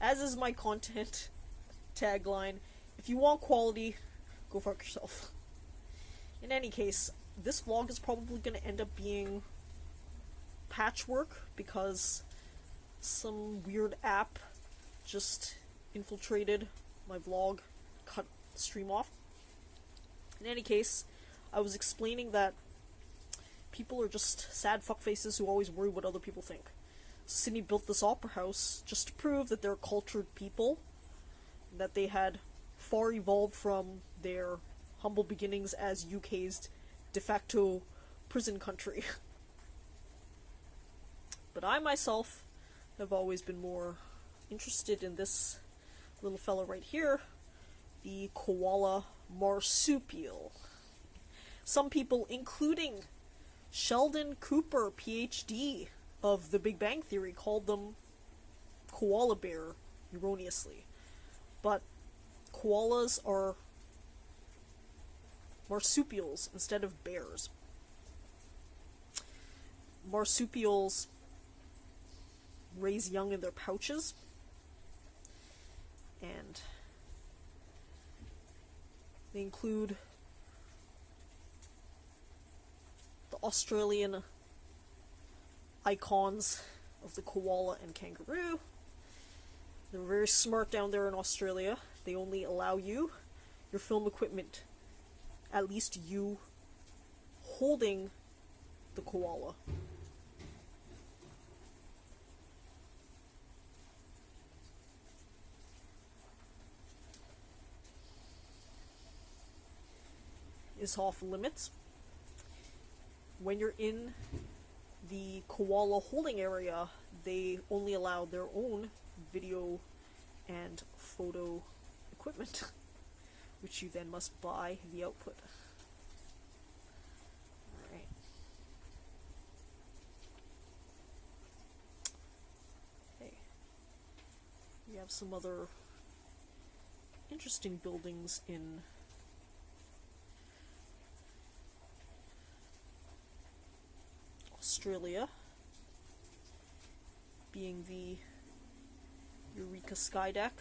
as is my content tagline, if you want quality, go fuck yourself. In any case, this vlog is probably going to end up being patchwork because some weird app just infiltrated my vlog, cut the stream off. In any case, I was explaining that people are just sad fuckfaces who always worry what other people think. So Sydney built this opera house just to prove that they're cultured people, that they had far evolved from their humble beginnings as UK's de facto prison country. But I myself have always been more interested in this little fella right here, the koala marsupial. Some people, including Sheldon Cooper, PhD, of The Big Bang Theory, called them koala bear, erroneously. But koalas are marsupials instead of bears. Marsupials raise young in their pouches, and they include the Australian icons of the koala and kangaroo. They're very smart down there in Australia. They only allow you your film equipment, at least you holding the koala. Is off limits. When you're in the koala holding area, they only allow their own video and photo equipment, which you then must buy the output. Alright. Okay. We have some other interesting buildings in Australia, being the Eureka Sky Deck.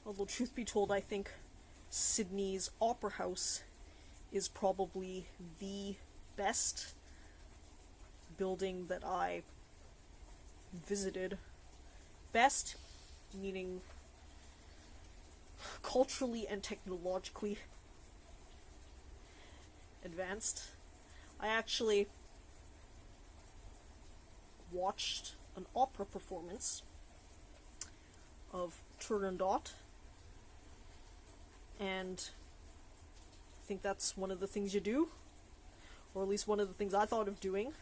Although, truth be told, I think Sydney's Opera House is probably the best building that I visited. Best, meaning culturally and technologically advanced. I actually watched an opera performance of Turandot, and I think that's one of the things you do, or at least one of the things I thought of doing,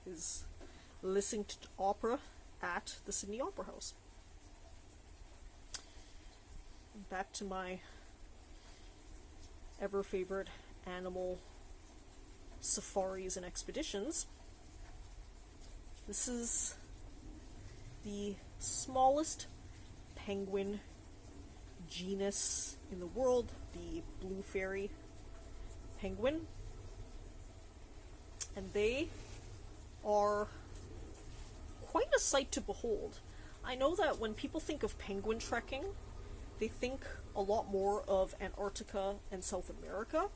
is listening to opera at the Sydney Opera House. Back to my ever favorite animal safaris and expeditions. This is the smallest penguin genus in the world, the blue fairy penguin. And they are quite a sight to behold. I know that when people think of penguin trekking, they think a lot more of Antarctica and South America,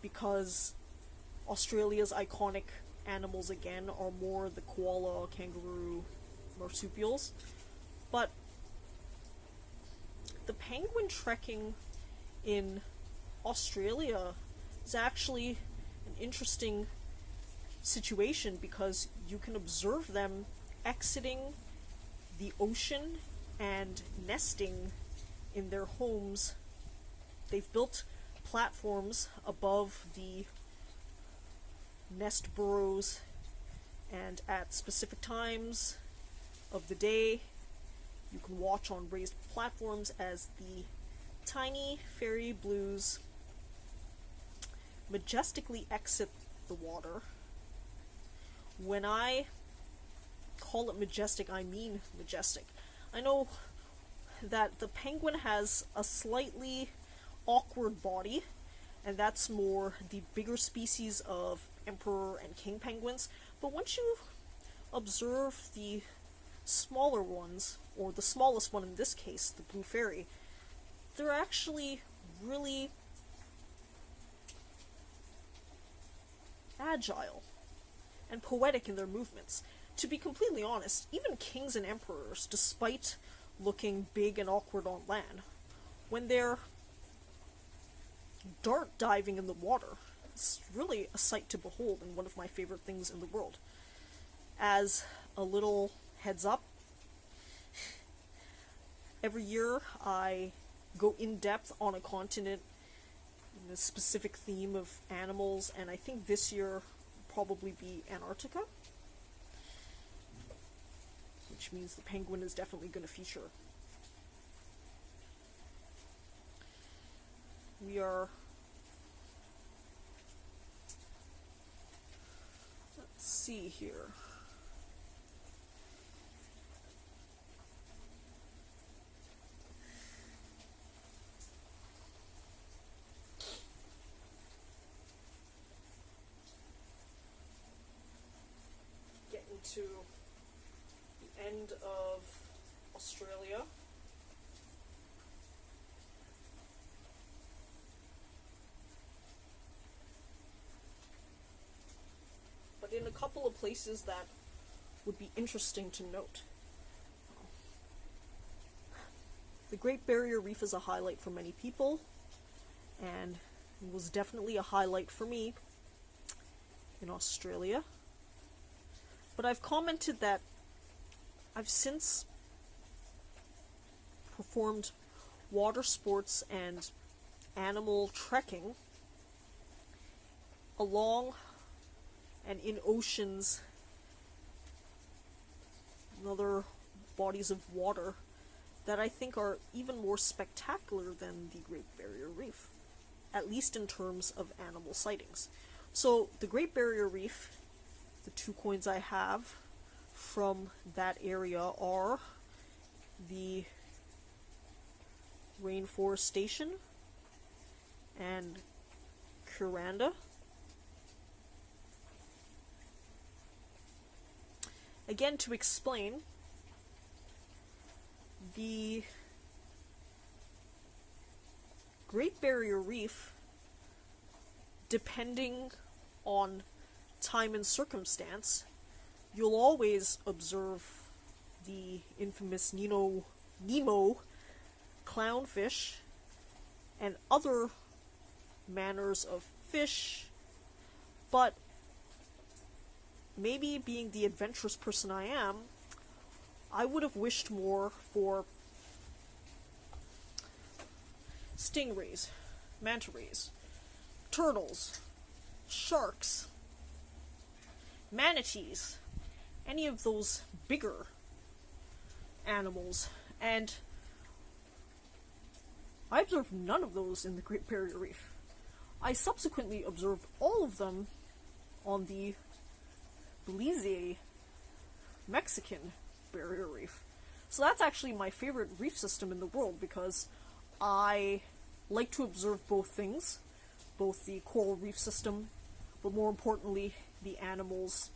because Australia's iconic animals again are more the koala, kangaroo, marsupials. But the penguin trekking in Australia is actually an interesting situation, because you can observe them exiting the ocean and nesting in their homes. They've built platforms above the nest burrows, and at specific times of the day you can watch on raised platforms as the tiny fairy blues majestically exit the water. When I call it majestic, I mean majestic. I know that the penguin has a slightly awkward body, and that's more the bigger species of emperor and king penguins, But once you observe the smaller ones, or the smallest one in this case, the blue fairy, they're actually really agile and poetic in their movements. To be completely honest, even kings and emperors, despite looking big and awkward on land, when they're dart diving in the water, it's really a sight to behold and one of my favorite things in the world. As a little heads up, every year I go in depth on a continent in a specific theme of animals, and I think this year will probably be Antarctica, which means the penguin is definitely going to feature. We are, let's see here. Getting to the end of Australia. But in a couple of places that would be interesting to note. The Great Barrier Reef is a highlight for many people, and it was definitely a highlight for me in Australia. But I've commented that I've since performed water sports and animal trekking along and in oceans and other bodies of water that I think are even more spectacular than the Great Barrier Reef, at least in terms of animal sightings. So the Great Barrier Reef, the 2 coins I have from that area are the Rainforest Station and Kuranda. Again, to explain, the Great Barrier Reef, depending on time and circumstance, you'll always observe the infamous Nemo clownfish and other manners of fish, but maybe being the adventurous person I am, I would have wished more for stingrays, manta rays, turtles, sharks, manatees, any of those bigger animals, and I observed none of those in the Great Barrier Reef. I subsequently observed all of them on the Belize Mexican Barrier Reef. So that's actually my favorite reef system in the world, because I like to observe both things, both the coral reef system, but more importantly, the animals.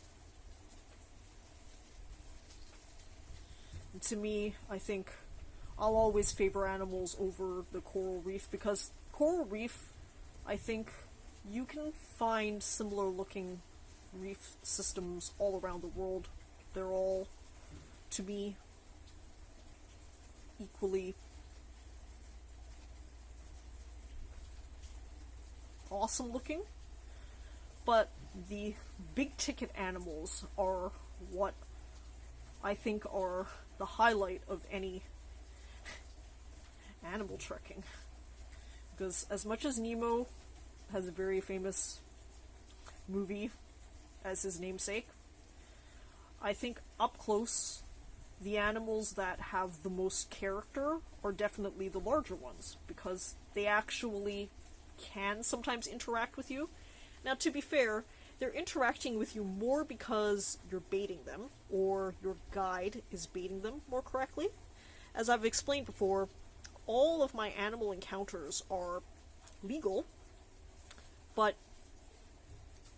And to me, I think I'll always favor animals over the coral reef, because coral reef, I think you can find similar looking reef systems all around the world. They're all, to me, equally awesome looking, but the big ticket animals are what I think are the highlight of any animal trekking. Because as much as Nemo has a very famous movie as his namesake, I think up close, the animals that have the most character are definitely the larger ones, because they actually can sometimes interact with you. Now, to be fair, they're interacting with you more because you're baiting them, or your guide is baiting them more correctly. As I've explained before, all of my animal encounters are legal, but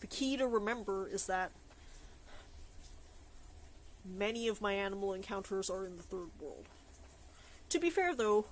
the key to remember is that many of my animal encounters are in the third world. To be fair though,